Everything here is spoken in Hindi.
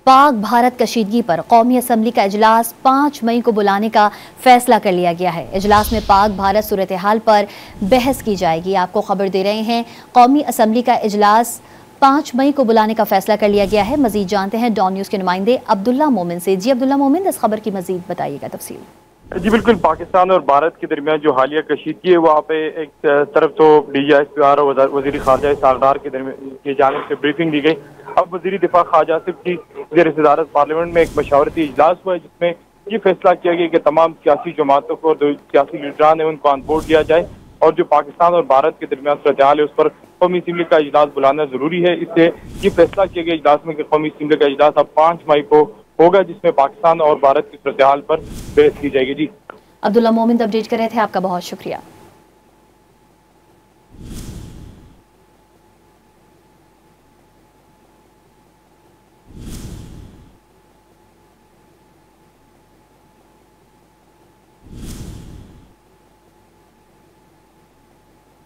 पाक भारत कशीदगी पर कौमी असम्बली का इजलास 5 मई को बुलाने का फैसला कर लिया गया है। इजलास में पाक भारत सूरत हाल पर बहस की जाएगी। आपको खबर दे रहे हैं, कौमी असम्बली का इजलास 5 मई को बुलाने का फैसला कर लिया गया है। मजीद जानते हैं डॉन न्यूज़ के नुमाइंदे अब्दुल्ला मोमिन से। जी अब्दुल्ला मोमिन, इस खबर की मजीद बताइएगा तफसील। जी बिल्कुल, पाकिस्तान और भारत के दरमियान जो हालिया कशीदगी है वहाँ पे एक तरफ तो DGISPR और वज़ीर ख़ारजा सालदार की जानिब से ब्रीफिंग दी गई। अब वज़ीर दिफा ख्वाजा आसिफ की ज़ेर सदारत पार्लियामेंट में एक मशावरती इजलास हुआ है, जिसमें ये फैसला किया गया कि तमाम सियासी जमातों को और जो सियासी लीडरान है उनको ऑन बोर्ड लिया जाए और जो पाकिस्तान और भारत के दरमियान सूरत हाल है उस पर कौमी असम्बली का इजलास बुलाना जरूरी है। इससे ये फैसला किया गया इजलास में कि कौमी असम्बली का इजलास अब 5 मई को होगा, जिसमें पाकिस्तान और भारत की सूरत हाल पर बहस की जाएगी। जी अब्दुल्ला मोमिन अपडेट कर रहे थे, आपका बहुत शुक्रिया।